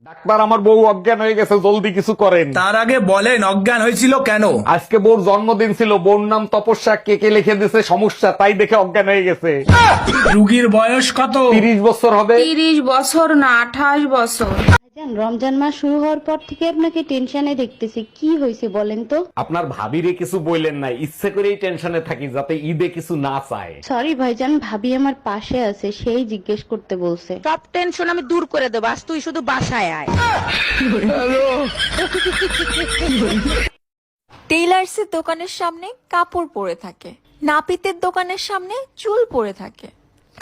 Doctor, আমার বউ অজ্ঞান হয়ে গেছে, জলদি কিছু করেন। তার আগে বলেন অজ্ঞান হয়েছিল কেন? আজকে বউর জন্মদিন ছিল, বউর নাম তপস্যা, কেকে লিখে দিছে সমস্যা, তাই দেখে অজ্ঞান হয়ে গেছে। রুগীর বয়স কত? 30 বছর হবে। 30 বছর না 28 বছর। রমজান মাস শুরু হওয়ার পর থেকে আপনাকে টেনশনে দেখতেছি, কি হয়েছে বলেন তো? আপনার ভাবিরে কিছু বললেন না, ইচ্ছে করেই টেনশনে থাকি যাতে ঈদে কিছু না চায়। সরি ভাইজান, ভাবি আমার পাশে আছে, সেই জিজ্ঞেস করতে বলছে। সব টেনশন আমি দূর করে দেবো, আজ তুই শুধু বাসায় আয়। টেইলার্সের দোকানের সামনে কাপড় পরে থাকে, নাপিতের দোকানের সামনে চুল পরে থাকে,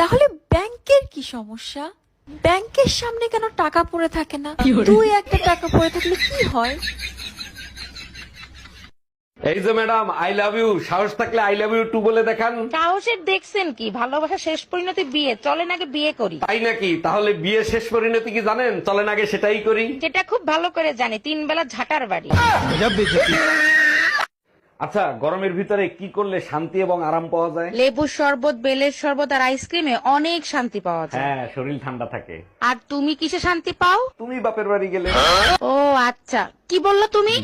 তাহলে ব্যাংকের কি সমস্যা? ব্যাংকের সামনে কেন টাকা পড়ে থাকে না? তুই একটা টাকা পড়ে থাকলে কি হয়? এই যে ম্যাডাম, আই লাভ ইউ, সাহস থাকলে আই লাভ ইউ টু বলে দেখান। সাহসের দেখছেন কি? ভালোবাসা শেষ পরিণতি বিয়ে, চলেন আগে বিয়ে করি। তাই নাকি? তাহলে বিয়ে শেষ পরিণতি কি জানেন? চলেন আগে সেটাই করি। যেটা খুব ভালো করে জানি, 3 বেলা ঝাঁটার বাড়ি। আচ্ছা, গরমের ভিতরে কি করলে শান্তি এবং আরাম পাওয়া যায়? লেবুর শরবত, বেলের শরবত আর আইসক্রিমে অনেক শান্তি পাওয়া যায়। হ্যাঁ, শরীর ঠান্ডা থাকে। আর তুমি কিসে শান্তি পাও? তুমি বাপের বাড়ি গেলে। ও আচ্ছা, কি বললো তুমি?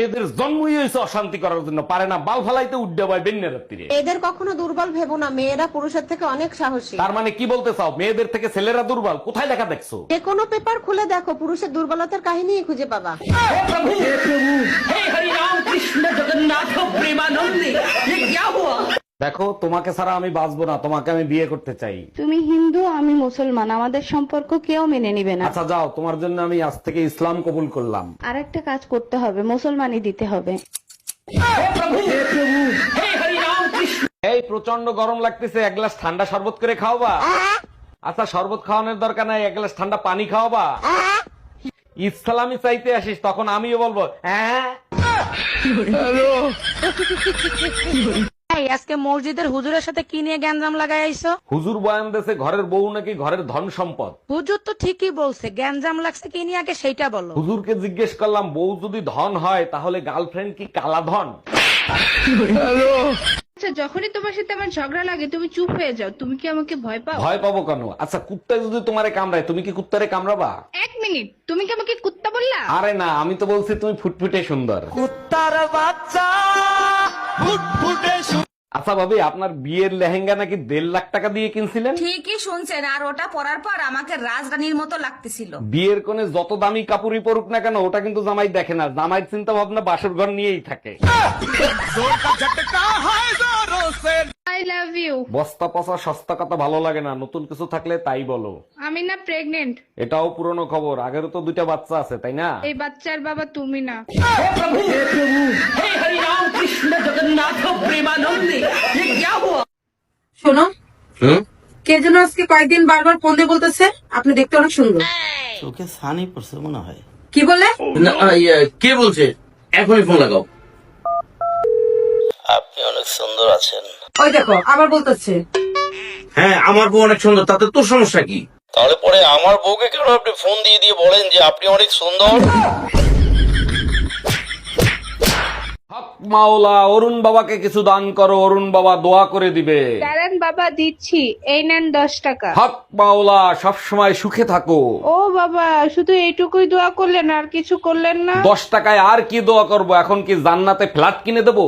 এদের জন্মই হয়েছে অশান্তি করার জন্য, পারে না বাল ফালাইতে উড্ডে পায় বেন্যা রাত্রিরে। এদের কখনো দুর্বল ভেবো না, মেয়েরা পুরুষের থেকে অনেক সাহসী। তার মানে কি বলতে চাও, মেয়েদের থেকে ছেলেরা দুর্বল? কোথায় লেখা দেখছো? যে কোনো পেপার খুলে দেখো, পুরুষের দুর্বলতার কাহিনী খুঁজে পাবা। দেখো, তোমাকে ছাড়া আমি বাঁচবো না, তোমাকে আমি বিয়ে করতে চাই। তুমি হিন্দু, আমি মুসলমান, আমাদের সম্পর্ক কেউ মেনে নিবে না। আচ্ছা যাও, তোমার জন্য আমি আজ থেকে ইসলাম কবুল করলাম। আর একটা কাজ করতে হবে, মুসলমানই দিতে হবে। এই প্রচন্ড গরম লাগতেছে, এক গ্লাস ঠান্ডা শরবত করে খাওয়াবা? আচ্ছা, শরবত খাওয়ানোর দরকার নাই, এক গ্লাস ঠান্ডা পানি খাওয়াবা? ইসলামি চাইতে আসিস, তখন আমিও বলবো হ্যাঁ। এই, আজকে মসজিদের হুজুরের সাথে কি নিয়ে গ্যাঞ্জাম লাগাই আইছো? হুজুর বয়ান দেশে ঘরের বউ নাকি ঘরের ধন সম্পদ। হুজুর তো ঠিকই বলছে, গ্যাঞ্জাম লাগছে কি নিয়ে আগে সেইটা বলো। হুজুরকে জিজ্ঞেস করলাম, বউ যদি ধন হয় তাহলে গার্লফ্রেন্ড কি কালা ধন? আচ্ছা, যখনই তোমার সাথে আমার ঝগড়া লাগে তুমি চুপ হয়ে যাও, তুমি কি আমাকে ভয় পাও? ভয় পাবো কেন? আচ্ছা, কুত্তা যদি তোমারে কামড়ায়, তুমি কি কুত্তারে কামড়াবা? 1 মিনিট, তুমি কি আমাকে কুত্তা বললা? আরে না, আমি তো বলছি তুমি ফুটফুটে সুন্দর। আচ্ছা ভাবি, আপনার বিয়ের লেহেঙ্গা নাকি 1.5 লাখ টাকা দিয়ে কিনছিলেন? ঠিকই শুনছেন, আর ওটা পরার পর আমাকে রাজরানীর মতো লাগতেছিল। বিয়ের কোণে যত দামি কাপড়ই পরুক না কেন, ওটা কিন্তু জামাই দেখে না। জামাইয়ের চিন্তা ভাবনা বাসর ঘর নিয়েই থাকে। I love you. বস্তা পচা সস্তা কথা ভালো লাগে না, নতুন কিছু থাকলে তাই বলো। আমি না প্রেগনেন্ট। এটাও পুরনো খবর, আগেরও তো 2টা বাচ্চা আছে, তাই না? এই বাচ্চার বাবা তুমি না। শোনো, কে যেন আজকে কয়েকদিন বারবার ফোন দিয়ে বলতেছে আপনি দেখতে অনেক সুন্দর। চোখে ছানি পড়ছে মনে হয়। কি বলে? কে বলছে? এখনই ফোন লাগাও। আপনি অনেক সুন্দর আছেন। ওই দেখো আবার বলতেছে। হ্যাঁ, আমার বউ অনেক সুন্দর, তাতে তোর সমস্যা কি? তাহলে পরে আমার বউকে কেন আপনি ফোন দিয়ে দিয়ে বলেন যে আপনি অনেক সুন্দর? হক মাওলা, অরুণ বাবাকে কিছু দান করো, অরুণ বাবা দোয়া করে দিবে। দাঁড়ান বাবা, দিচ্ছি, এই নেন 10 টাকা। হক মাওলা, সব সময় সুখে থাকো। ও বাবা, শুধু এইটুকুই দোয়া করলেন, আর কিছু করলেন না? 10 টাকায় আর কি দোয়া করব? এখন কি জান্নাতে ফ্ল্যাট কিনে দেবো?